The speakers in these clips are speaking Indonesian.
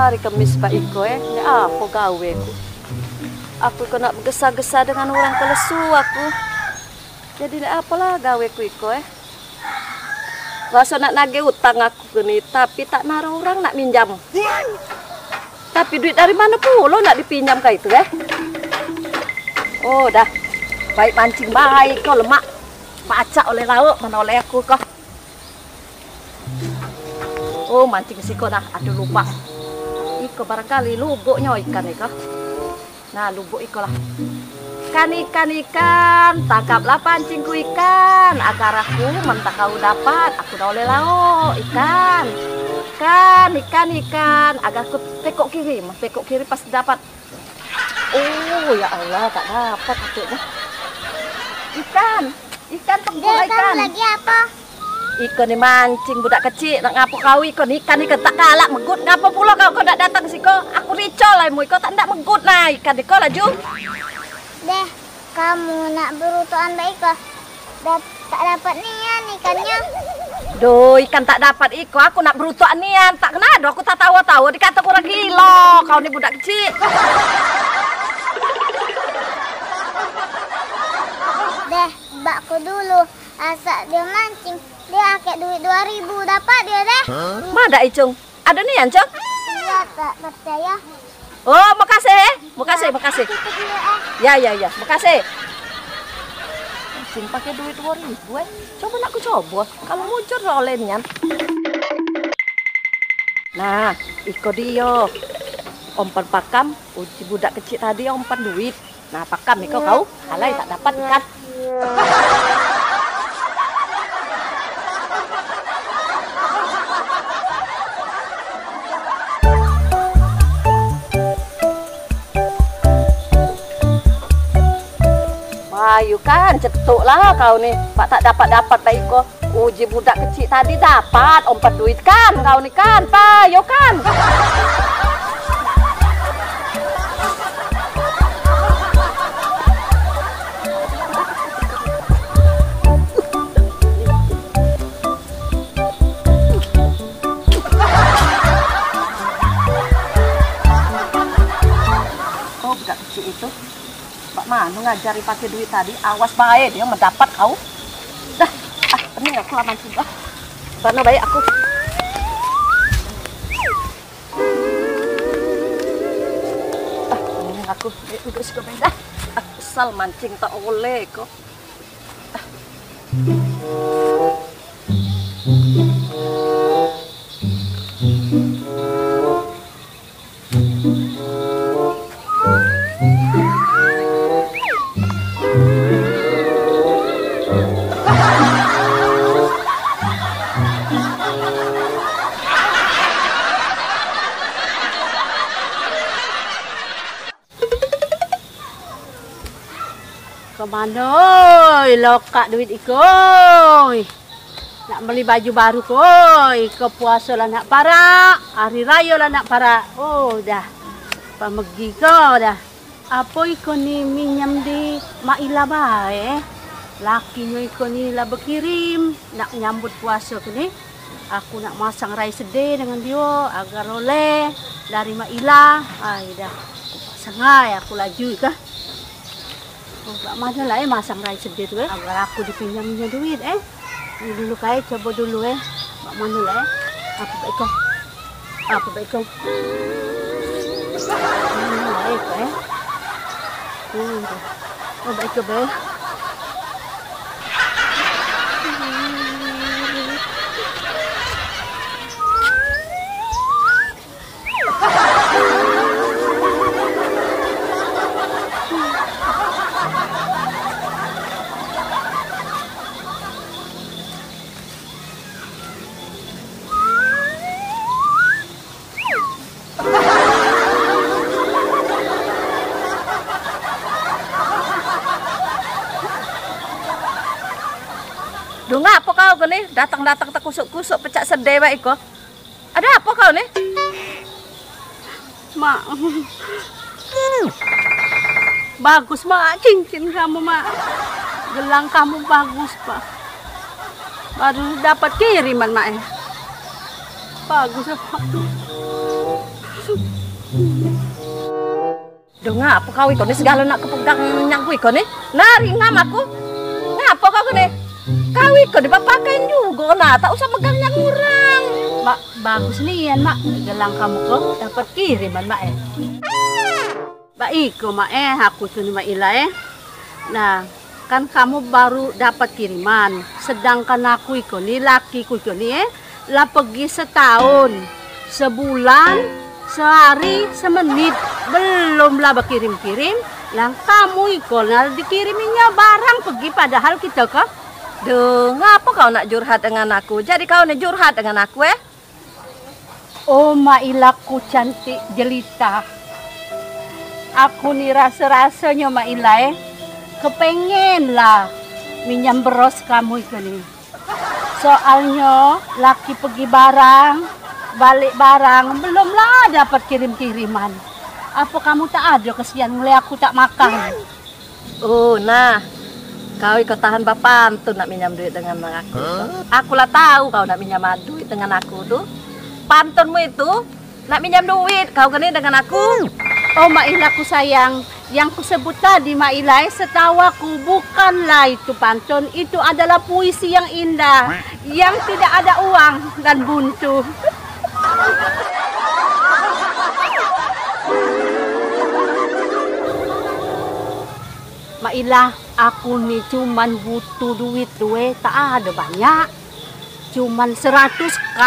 Hari Kamis Pak Iko ya apa gawe aku kena bergesa-gesa dengan orang kelesu aku. Jadi apalah gaweku Iko rasa nak nagih utang aku gini, tapi tak naruh orang nak minjam. Tapi duit dari mana pula nak dipinjam kayak itu Oh dah, baik mancing baik kau lemak. Pacak oleh lauk mana oleh aku kau. Oh mancing sih kau dah, aduh lupa. Iko barangkali lubuknya ikan iko. Nah lubuk iko lah. Ikan, tangkaplah pancingku ikan. Agar aku mentah kau dapat, aku dah oleh lauk ikan. Ikan. Agar aku tekok kiri pas dapat. Oh ya Allah tak dapat maksudnya. Ikan pengguna ikan. Lagi apa? Ikan ni mancing budak kecil nak ngapo kau ikan tak galak megut ngapo pula kau nak datang siko aku ricol lah mu tak ndak megut nah ikan diko laju deh kamu nak berutuan baik kok tak dapat nian ikannya ikan tak dapat iko aku nak berutuan nian tak kenado aku tak tahu dikata kurang kilo kau ni budak kecil deh bakku dulu asal dia mancing dia pakai duit 2.000 dapat dia deh. Mana Icung? Ada nih Ancung? Iya tak percaya. Oh makasih. Ya, makasih. Mancing pakai duit 2.000 Coba nak aku coba. Kalau muncul oleh nian. Nah, iko dia. Ompan pakam, uji budak kecil tadi ompan duit. Nah pakam iko kau, alai tak dapat kan? Ayo kan, cetuk lah kau nih. Pak tak dapat Pak Iko. Uji budak kecil tadi dapat ompat duit kan kau nih kan, Pak. Yo kan. Oh, budak kecil itu. Pak Manu ngajari pakai duit tadi, awas baik dia mendapat kau. Dah, pening aku lama juga. Karena baik aku. Pening aku. Duduk sih kau dah. Kesal mancing tak oleh kok. Kemana lokak duit iko? Nak beli baju baru koi. Ke puasa lah nak parak, hari raya lah nak parak. Oh dah, pamegi ko dah. Apa iko ni minjam di Maila bae? Lakinya iko ni lah berkirim nak nyambut puasa ke ni. Aku nak masang rai sedih dengan dia agar oleh dari Maila. Ai dah, aku pasang ai aku laju kah? Oh, gak mana lah masang rai sedih tu agar aku dipinjamnya duit Ini dulu coba dulu gak mana lah apa baik kau ini baik baik kau kau nih? Datang-datang tak kusuk-kusuk pecak sedih baik kau. Ada apa kau nih? Mak. Bagus, Mak. Cincin kamu, Mak. Gelang kamu bagus, Pak. Baru dapat kiriman, Mak. Bagus, Pak. Duh ngapa kau ikut nih segala nak kepegang nyangku ikut nih? Nari ngam aku. Ngapa kau nih? Kau ikut dipakain juga nah, tak usah megang yang orang. Mak, bagus nih, Mak. Gelang kamu kok dapat kiriman, Mak. Mbak Iko, Mak, aku tuh Mbak Ila, Nah, kan kamu baru dapat kiriman. Sedangkan aku Iko nih, lakiku Iko nih, lah pergi setahun, sebulan, sehari, semenit, belum lah berkirim-kirim. Lah kamu Iko, lah dikiriminnya barang pergi padahal kita kok. Duh, ngapa kau nak curhat dengan aku? Jadi kau nak curhat dengan aku Oh, Mailaku cantik jelita. Aku nih rasa-rasanya Maila kepengen lah minjam beros kamu itu nih. Soalnya laki pergi barang, balik barang, belum lah dapat kirim-kiriman. Apa kamu tak ada kesian ngeliat aku tak makan? Oh, nah. Kau ikut tahan bapak tuh nak minjam duit dengan aku. Aku lah tahu kau nak minjam duit dengan aku tuh. Pantunmu itu nak minjam duit kau gini dengan aku. Oh Mailaku sayang, yang kusebut tadi Mailai setahu aku bukanlah itu pantun, itu adalah puisi yang indah, yang tidak ada uang dan buntu. Mailah, aku nih cuman butuh duit tak ada banyak, cuman 100k.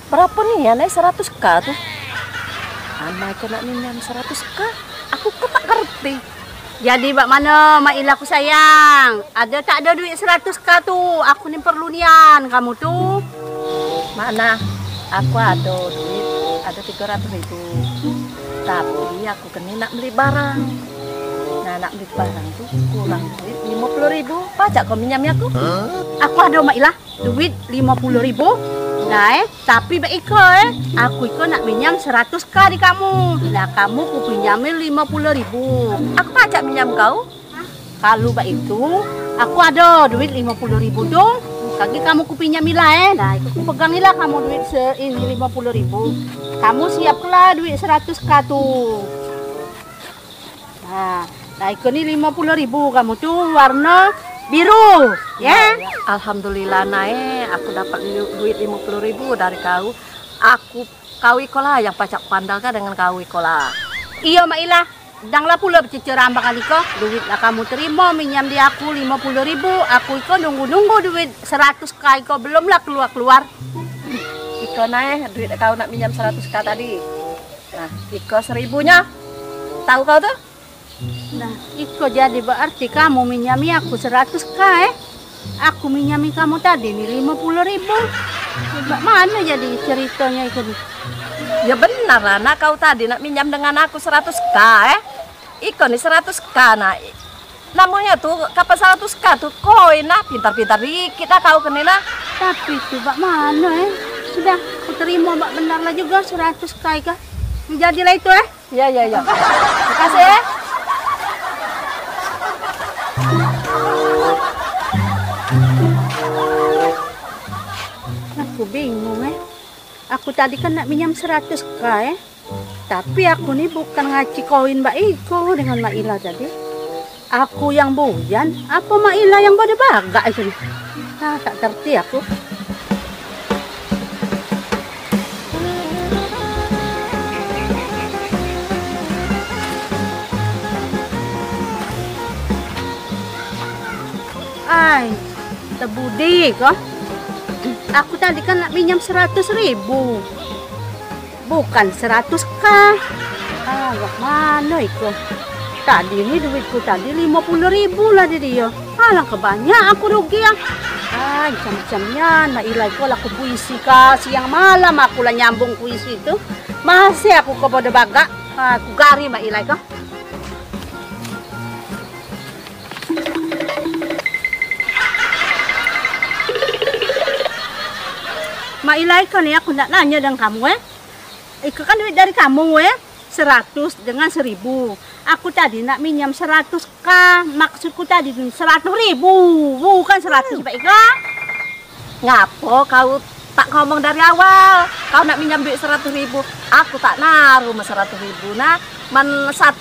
Berapa nih ya, 100k tuh? Anak kau nak minjam 100k? Aku kok tak ngerti. Jadi bak mana Mailah aku sayang? Ada tak ada duit 100k tuh? Aku nih perlu nian kamu tuh. Mana? Aku ada duit, ada 300.000. Tapi aku kena nak beli barang. Nah, nak beli barang tuh kurang duit 50.000. Pajak kau minjamnya aku? Aku ada Mailah duit 50.000. Nah, tapi baik aku itu nak minjam 100k di kamu. Nah, kamu ku pinjamin 50.000. Aku pajak minjam kau? Kalau itu, aku ada duit 50.000 dong. Kaki kamu ku pinjamilah Nah, itu ku pegangilah kamu duit ini 50.000. Kamu siaplah duit 100k tuh. Nah, itu nih 50.000 kamu tuh warna biru, ya. Alhamdulillah naik, aku dapat duit 50.000 dari kau. Kau ikolah yang pacak pandalkan dengan kau ikolah. Iya Mailah, danglah pula bercecerah bakal iko. Duit lah kamu terima minjam di aku 50.000. Aku iko nunggu duit 100k iko belum lah keluar. Iko naik duit kau nak minjam 100k tadi. Nah, iko 1000-nya. Tahu kau tuh? Nah, iko jadi berarti kamu minjami aku 100k Aku minjami kamu tadi nih 50.000. Mana jadi ceritanya itu? Ya benar lah, nak kau tadi nak minjam dengan aku 100k Iko nih 100k nah. Namanya tuh kapan 100k tuh koin nah, pintar-pintar dikit lah kau kenila. Tapi tuh bak mana Sudah, aku terima bak benar lah juga 100k kah? Jadilah itu Ya. Makasih Aku bingung Aku tadi kan nak minjam 100k Tapi aku nih bukan ngaci koin Mbak Iko dengan Mbak Ila tadi. Aku yang bujan, apa Mbak Ila yang pada bagak itu nih? Tak ngerti aku. Ay, tebudi kok. Aku tadi kan nak minjam 100.000. Bukan 100k. Ah, mana itu? Tadi ini duitku tadi 50.000 lah dia. Alah kebanyak aku rugi ya. Ah, macam-macamnya. Nah, ilai ko laku puisi ka siang malam aku lah nyambung puisi itu. Masih aku kepada baga. Aku gari mbak ilai ko. Mailai kan ya, aku nak nanya dengan kamu Iko kan duit dari kamu 100 dengan 1000. Aku tadi nak minjam 100 kah? Maksudku tadi 100.000, bukan 100 Pak Iko. Ngapo kau tak ngomong dari awal? Kau nak minjam duit 100.000, aku tak naruh 100.000. Nah, man 100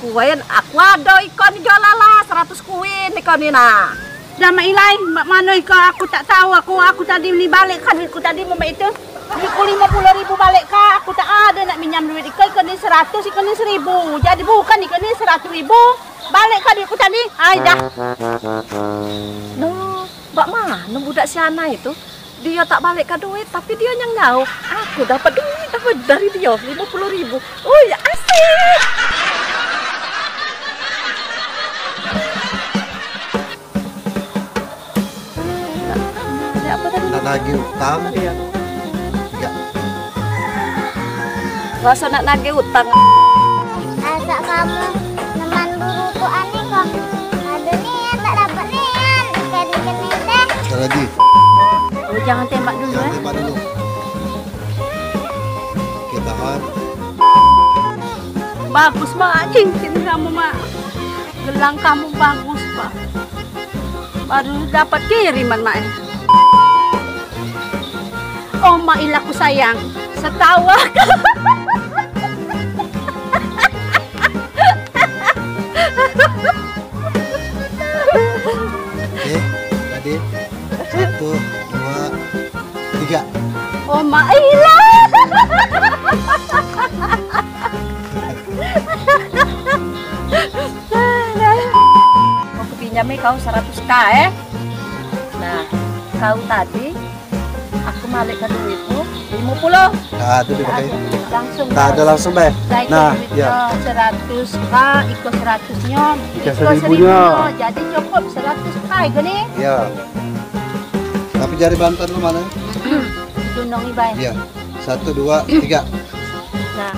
kuin, aku ada ikon jualala 100 kuin ikon nah. Dah Mailai, mana Iko? Aku tak tahu. Aku tadi ni balik kan duitku tadi itu. Duitku 50.000 balik kah? Aku tak ada nak minjam duit Iko. Iko ni 100, Iko ni 1000. Jadi bukan Iko ni 100.000. Balik kah duitku tadi? Ay dah. No, mbak mana budak si Ana itu? Dia tak balik ke duit, tapi dia yang ngau. Aku dapat duit dari dia 50.000. Oh ya asik. Apa tadi? Nak nagih utang. Iya. Ya. Rasa nak nagih utang. Asa kamu teman berutuan nih kok. Ada nian, tak dapat nian. Ikan-ikan ini deh. Sekali lagi. Oh, jangan tembak dulu Jangan tembak dulu. Oke, tahan. Bagus mak, cincin kamu mak. Gelang kamu bagus pak. Baru dapat kiriman mak. Oh mak ilaku sayang, setawa. Oke, tadi 1, 2, 3. Oh mak ilah. Aku pinjami kau 100k Nah, kau tadi aku balik ke duitmu 50. Nah, itu dipakai. Langsung. Tak ada langsung, Beh. Nah, ya. 100k, ikut 100-nya, Ikut ikut 1000-nya. 1000-nya. Jadi cukup 100k gini. Ya. Tapi jari bantuan lu mana? Tunong ibay. Iya. 1, 2, 3. Nah,